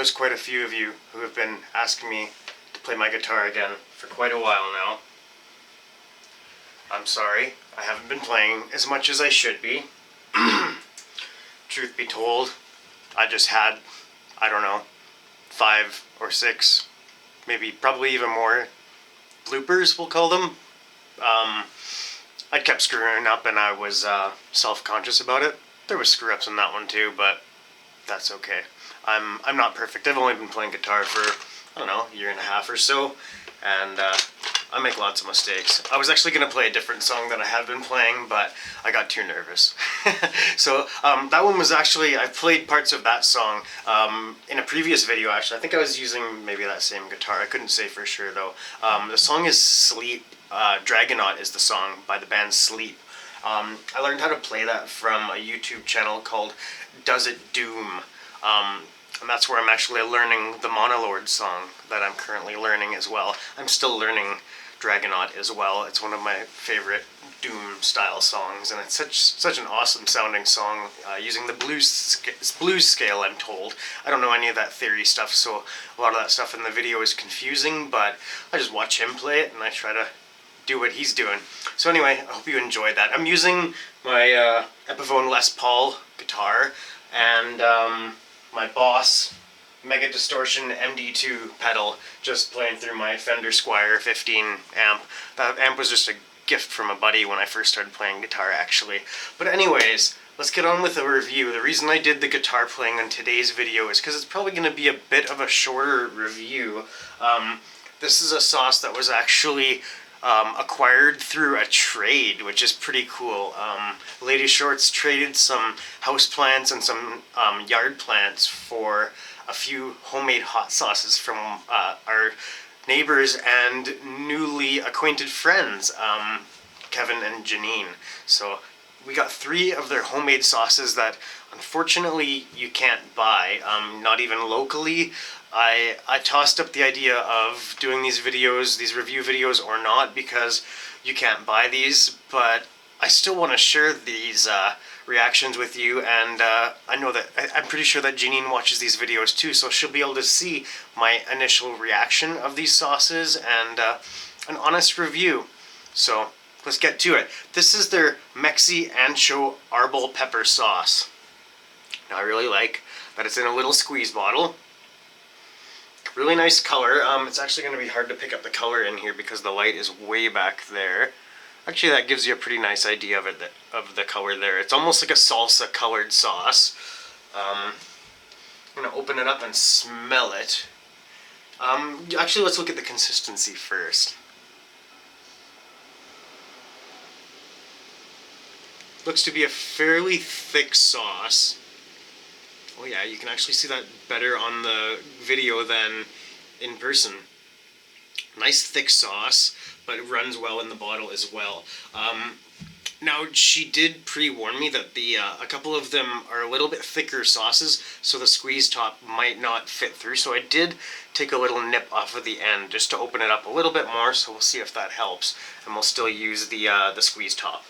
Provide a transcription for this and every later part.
there's quite a few of you who have been asking me to play my guitar again for quite a while now. I'm sorry, I haven't been playing as much as I should be. Truth be told, I just had, I don't know, 5 or 6, maybe probably even more bloopers, we'll call them. I kept screwing up and I was self-conscious about it. There was screw-ups in that one too, but that's okay. I'm not perfect. I've only been playing guitar for, I don't know, a year and a half or so, and I make lots of mistakes. I was actually going to play a different song that I have been playing, but I got too nervous. So that one was actually, I played parts of that song in a previous video actually. I think I was using maybe that same guitar. I couldn't say for sure though. The song is Sleep. Dragonaut is the song by the band Sleep. I learned how to play that from a YouTube channel called Does It Doom. And that's where I'm actually learning the Monolord song that I'm currently learning as well. I'm still learning Dragonaut as well. It's one of my favorite Doom style songs, and it's such an awesome sounding song using the blues scale, I'm told. I don't know any of that theory stuff, so a lot of that stuff in the video is confusing, but I just watch him play it and I try to do what he's doing. So anyway, I hope you enjoyed that. I'm using my Epiphone Les Paul guitar and my Boss Mega Distortion MD2 pedal, just playing through my Fender Squier 15 amp. That amp was just a gift from a buddy when I first started playing guitar actually. But anyways, let's get on with the review. The reason I did the guitar playing on today's video is because it's probably going to be a bit of a shorter review. This is a sauce that was actually acquired through a trade, which is pretty cool. Lady Shorts traded some houseplants and some yard plants for a few homemade hot sauces from our neighbors and newly acquainted friends, Kevin and Janine. So we got 3 of their homemade sauces that unfortunately you can't buy, not even locally. I tossed up the idea of doing these videos, these review videos or not, because you can't buy these, but I still want to share these reactions with you, and I know that, I'm pretty sure that Janine watches these videos too, so she'll be able to see my initial reaction of these sauces and an honest review. So let's get to it. This is their Mexi Ancho Arbol pepper sauce. Now I really like that it's in a little squeeze bottle. Really nice color. It's actually going to be hard to pick up the color in here because the light is way back there. Actually, that gives you a pretty nice idea of it, of the color there. It's almost like a salsa colored sauce. I'm going to open it up and smell it. Actually, let's look at the consistency first. Looks to be a fairly thick sauce. Oh yeah, you can actually see that better on the video than in person. Nice thick sauce, but it runs well in the bottle as well. Now, she did pre-warn me that a couple of them are a little bit thicker sauces, so the squeeze top might not fit through. So I did take a little nip off of the end just to open it up a little bit more, so we'll see if that helps. And we'll still use the squeeze top.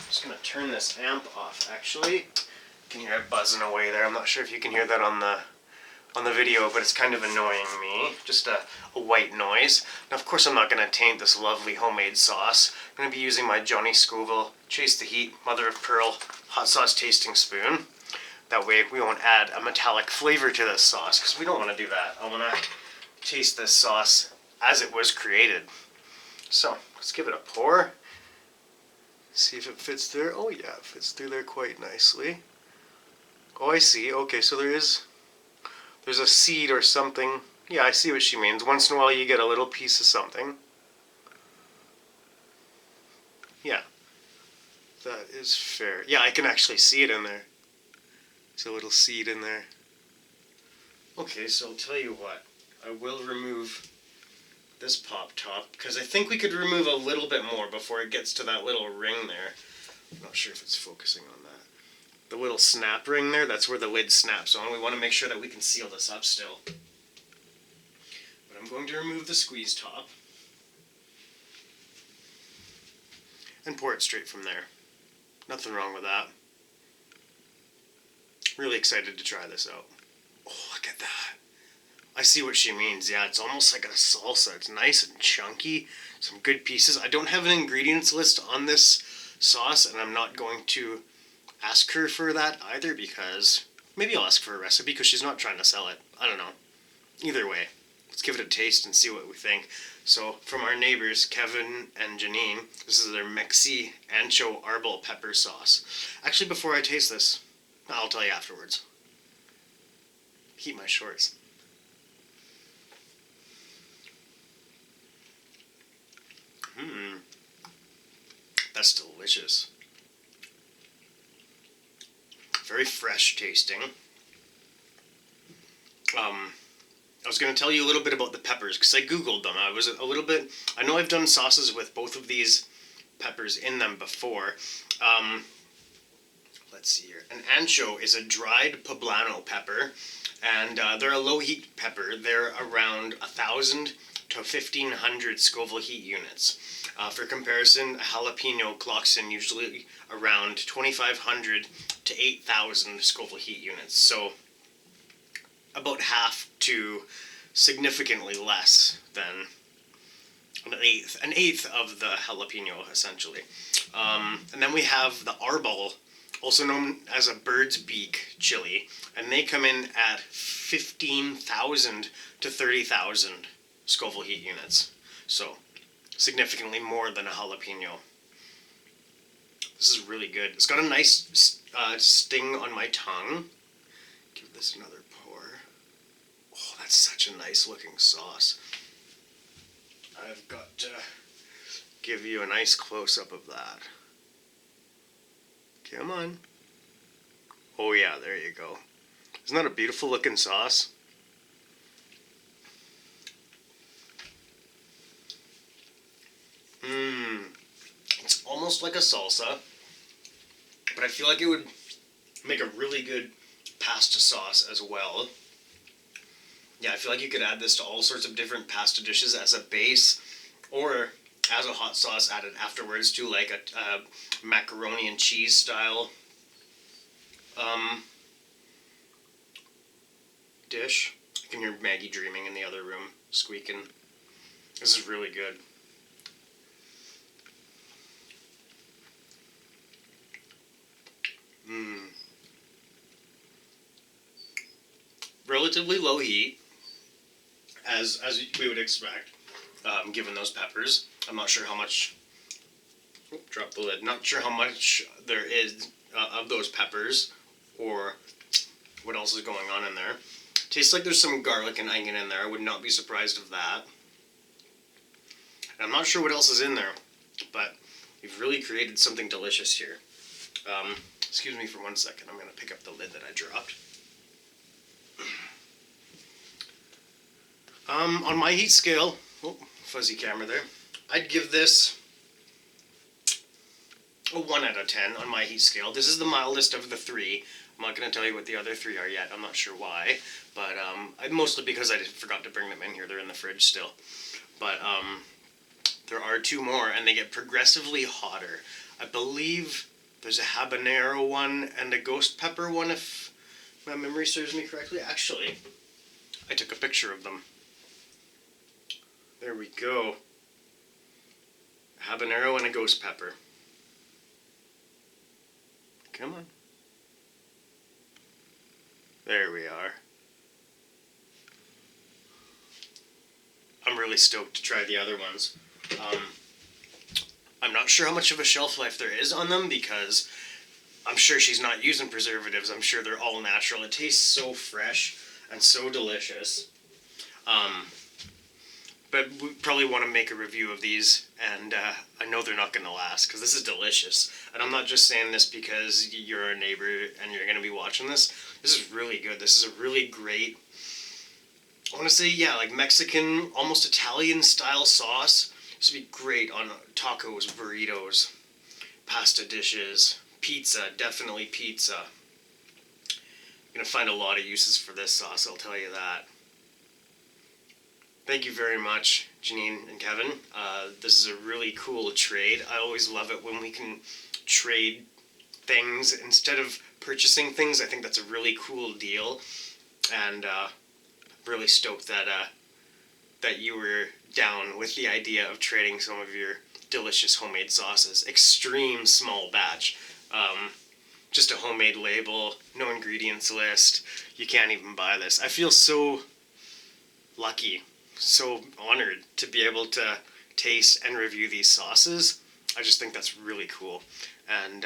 Just going to turn this amp off, actually. You can hear it buzzing away there. I'm not sure if you can hear that on the video, but it's kind of annoying me. Just a white noise. Now, of course, I'm not going to taint this lovely homemade sauce. I'm going to be using my Johnny Scoville Chase the Heat Mother of Pearl hot sauce tasting spoon. That way we won't add a metallic flavor to this sauce, because we don't want to do that. I want to taste this sauce as it was created. So, let's give it a pour. See if it fits there. Oh yeah, it fits through there quite nicely. Oh, I see. Okay, so there's a seed or something. Yeah, I see what she means. Once in a while you get a little piece of something. Yeah, that is fair. Yeah, I can actually see it in there. There's a little seed in there. Okay, so I'll tell you what. I will remove this pop top, because I think we could remove a little bit more before it gets to that little ring there. I'm not sure if it's focusing on that. The little snap ring there, that's where the lid snaps on. We want to make sure that we can seal this up still. But I'm going to remove the squeeze top and pour it straight from there. Nothing wrong with that. Really excited to try this out. Oh, look at that. I see what she means. Yeah, it's almost like a salsa. It's nice and chunky. Some good pieces. I don't have an ingredients list on this sauce, and I'm not going to ask her for that either, because maybe I'll ask for a recipe because she's not trying to sell it. I don't know. Either way, let's give it a taste and see what we think. So, from our neighbors, Kevin and Janine, this is their Mexi Ancho Arbol pepper sauce. Actually, before I taste this, I'll tell you afterwards. Keep my shorts. That's delicious. Very fresh tasting. I was going to tell you a little bit about the peppers because I googled them. I was a little bit. I know I've done sauces with both of these peppers in them before. Let's see here. An ancho is a dried poblano pepper, and they're a low heat pepper. They're around 1,000 to 1,500 Scoville heat units. For comparison, a jalapeno clocks in usually around 2,500 to 8,000 Scoville heat units. So about half to significantly less than an eighth of the jalapeno, essentially. And then we have the Arbol, also known as a bird's beak chili, and they come in at 15,000 to 30,000 Scoville heat units. So significantly more than a jalapeno. This is really good. It's got a nice sting on my tongue. Give this another pour. Oh, that's such a nice looking sauce. I've got to give you a nice close-up of that. Come on. Oh yeah, there you go. Isn't that a beautiful looking sauce? It's almost like a salsa, but I feel like it would make a really good pasta sauce as well. Yeah, I feel like you could add this to all sorts of different pasta dishes as a base, or as a hot sauce added afterwards to like a macaroni and cheese style dish. I can hear Maggie dreaming in the other room, squeaking. This is really good. Relatively low heat, as we would expect, given those peppers. I'm not sure how much. Drop the lid. Not sure how much there is of those peppers, or what else is going on in there. Tastes like there's some garlic and onion in there. I would not be surprised of that. And I'm not sure what else is in there, but we've really created something delicious here. Excuse me for 1 second. I'm going to pick up the lid that I dropped. On my heat scale, fuzzy camera there, I'd give this a 1 out of 10 on my heat scale. This is the mildest of the three. I'm not going to tell you what the other three are yet. I'm not sure why, but mostly because I forgot to bring them in here. They're in the fridge still. But there are two more, and they get progressively hotter. I believe there's a habanero one and a ghost pepper one, if my memory serves me correctly. Actually, I took a picture of them. There we go. A habanero and a ghost pepper. Come on. There we are. I'm really stoked to try the other ones. I'm not sure how much of a shelf life there is on them because I'm sure she's not using preservatives. I'm sure they're all natural. It tastes so fresh and so delicious. But we probably want to make a review of these, and I know they're not going to last because this is delicious. And I'm not just saying this because you're a neighbor and you're going to be watching this. This is really good. This is a really great, I want to say, yeah, like Mexican, almost Italian style sauce. This would be great on tacos, burritos, pasta dishes, pizza, definitely pizza. You're going to find a lot of uses for this sauce, I'll tell you that. Thank you very much, Janine and Kevin. This is a really cool trade. I always love it when we can trade things instead of purchasing things. I think that's a really cool deal, and really stoked that that you were down with the idea of trading some of your delicious homemade sauces. Extreme small batch. Just a homemade label, no ingredients list. You can't even buy this. I feel so lucky, so honored to be able to taste and review these sauces. I just think that's really cool. And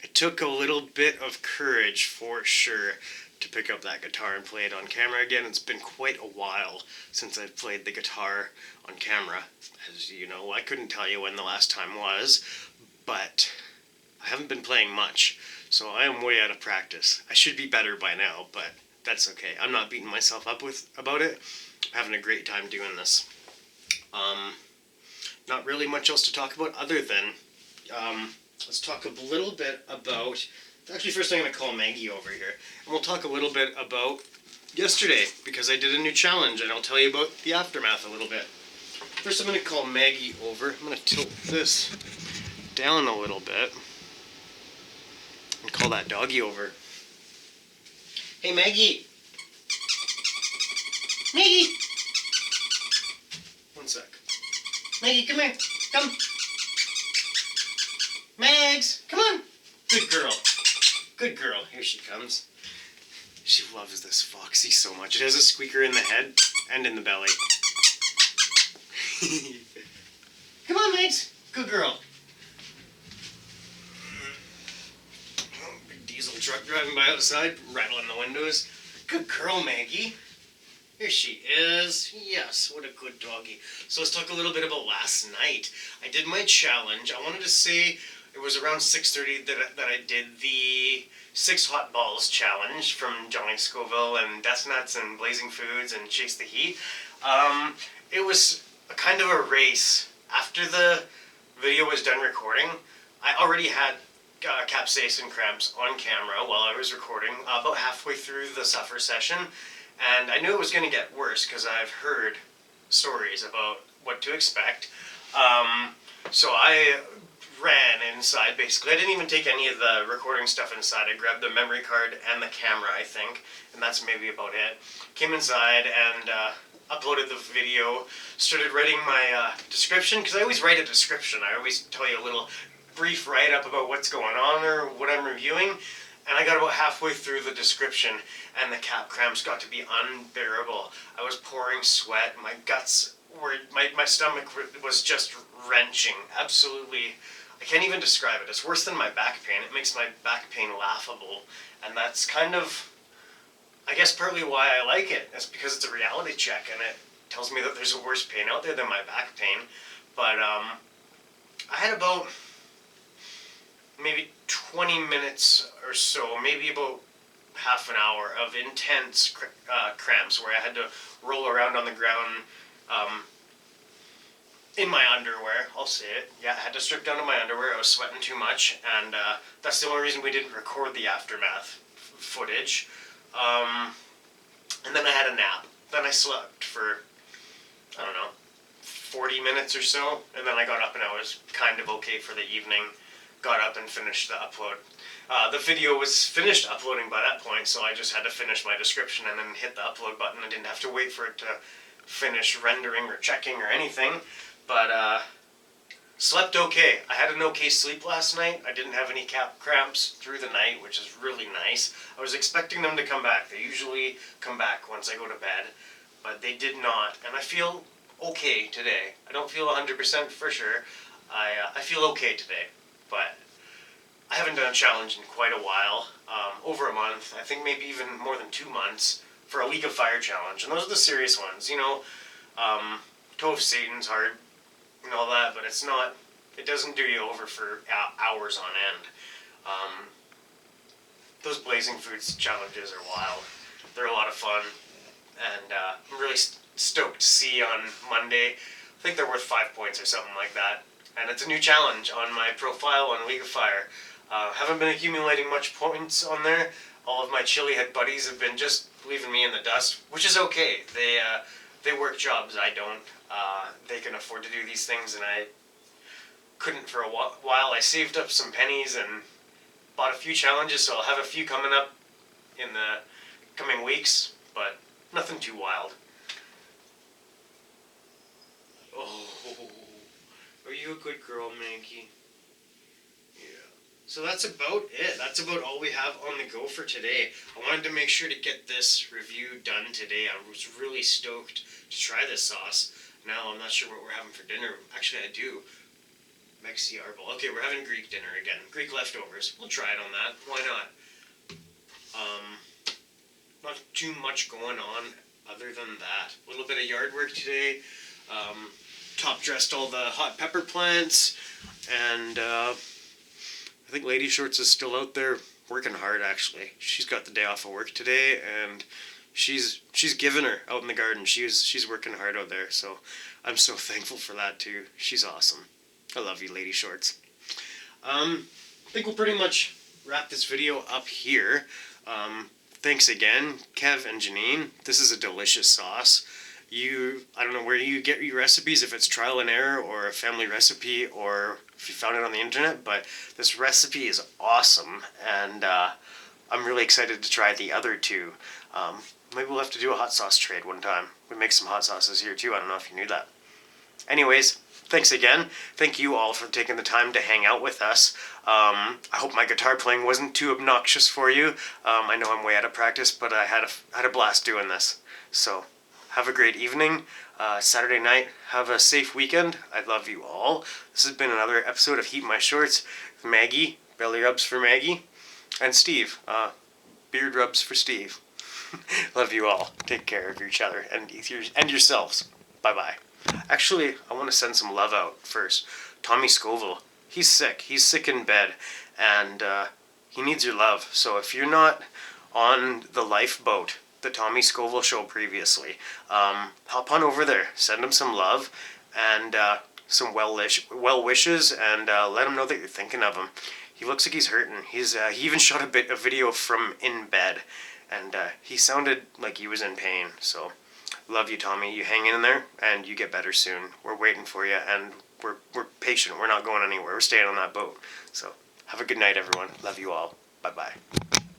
it took a little bit of courage for sure to pick up that guitar and play it on camera again. It's been quite a while since I've played the guitar on camera. As you know, I couldn't tell you when the last time was, but I haven't been playing much, so I am way out of practice. I should be better by now, but that's okay. I'm not beating myself up about it. I'm having a great time doing this. Not really much else to talk about other than, let's talk a little bit about, actually first I'm going to call Maggie over here, and we'll talk a little bit about yesterday, because I did a new challenge, and I'll tell you about the aftermath a little bit. First I'm going to call Maggie over. I'm going to tilt this down a little bit and call that doggy over. Hey Maggie! Maggie! One sec. Maggie, come here. Come. Mags, come on. Good girl. Good girl. Here she comes. She loves this Foxy so much. It has a squeaker in the head and in the belly. Come on, Mags. Good girl. Big diesel truck driving by outside, rattling the windows. Good girl, Maggie. Here she is. Yes, what a good doggy. So let's talk a little bit about last night. I did my challenge. I wanted to say it was around 6:30 that I did the 6 hot balls challenge from Johnny Scoville and Death Nuts and Blazing Foods and Chase the Heat. It was a kind of a race. After the video was done recording, I already had capsaicin cramps on camera while I was recording, about halfway through the suffer session. And I knew it was going to get worse because I've heard stories about what to expect. So I ran inside, basically. I didn't even take any of the recording stuff inside. I grabbed the memory card and the camera, I think, and that's maybe about it. Came inside and uploaded the video, started writing my description, because I always write a description. I always tell you a little brief write-up about what's going on or what I'm reviewing. And I got about halfway through the description, and the cap cramps got to be unbearable. I was pouring sweat. My guts were, my stomach was just wrenching. Absolutely, I can't even describe it. It's worse than my back pain. It makes my back pain laughable. And that's kind of, I guess, partly why I like it. It's because it's a reality check, and it tells me that there's a worse pain out there than my back pain. But I had about maybe 20 minutes or so, maybe about half an hour of intense cramps where I had to roll around on the ground in my underwear. I'll say it. Yeah, I had to strip down to my underwear. I was sweating too much, and that's the only reason we didn't record the aftermath footage. And then I had a nap. Then I slept for, I don't know, 40 minutes or so, and then I got up and I was kind of okay for the evening. Got up and finished the upload. The video was finished uploading by that point, so I just had to finish my description and then hit the upload button. I didn't have to wait for it to finish rendering or checking or anything, but slept okay. I had an okay sleep last night. I didn't have any cap cramps through the night, which is really nice. I was expecting them to come back. They usually come back once I go to bed, but they did not, and I feel okay today. I don't feel 100% for sure. I feel okay today. But I haven't done a challenge in quite a while, over a month, I think maybe even more than 2 months, for a League of Fire challenge, and those are the serious ones, you know. Toe of Satan's hard and all that, but it's not, it doesn't do you over for hours on end. Those Blazing Foods challenges are wild. They're a lot of fun, and I'm really stoked to see on Monday. I think they're worth 5 points or something like that. And it's a new challenge on my profile on League of Fire. Haven't been accumulating much points on there. All of my chili head buddies have been just leaving me in the dust, which is okay. They work jobs I don't. They can afford to do these things, and I couldn't for a while. I saved up some pennies and bought a few challenges, so I'll have a few coming up in the coming weeks, but nothing too wild. Oh, are you a good girl, Maggie? Yeah. So that's about it. That's about all we have on the go for today. I wanted to make sure to get this review done today. I was really stoked to try this sauce. Now I'm not sure what we're having for dinner. Actually, I do. Mexi, Arbol. Okay, we're having Greek dinner again. Greek leftovers. We'll try it on that. Why not? Not too much going on other than that. A little bit of yard work today. Top dressed all the hot pepper plants, and I think Lady Shorts is still out there working hard. Actually, she's got the day off of work today, and she's giving her out in the garden. She's working hard out there, so I'm so thankful for that too. She's awesome. I love you, Lady Shorts. I think we'll pretty much wrap this video up here. Thanks again, Kev and Janine. This is a delicious sauce. I don't know where you get your recipes, if it's trial and error or a family recipe or if you found it on the internet, but this recipe is awesome, and I'm really excited to try the other two. Maybe we'll have to do a hot sauce trade one time. We make some hot sauces here too. I don't know if you knew that. Anyways, thanks again. Thank you all for taking the time to hang out with us. I hope my guitar playing wasn't too obnoxious for you. I know I'm way out of practice, but I had a blast doing this. So, have a great evening. Saturday night, have a safe weekend. I love you all. This has been another episode of Heat My Shorts. Maggie, belly rubs for Maggie. And Steve, beard rubs for Steve. Love you all. Take care of each other and yourselves. Bye-bye. Actually, I want to send some love out first. Tommy Scoville, he's sick. He's sick in bed, and he needs your love. So if you're not on the lifeboat, the Tommy Scoville show previously, hop on over there. Send him some love and some well wishes, and let him know that you're thinking of him. He looks like he's hurting. He even shot a video from in bed, and he sounded like he was in pain. So. Love you, Tommy. You hang in there, and you get better soon. We're waiting for you, and we're patient. We're not going anywhere. We're staying on that boat. So have a good night, everyone. Love you all. Bye-bye.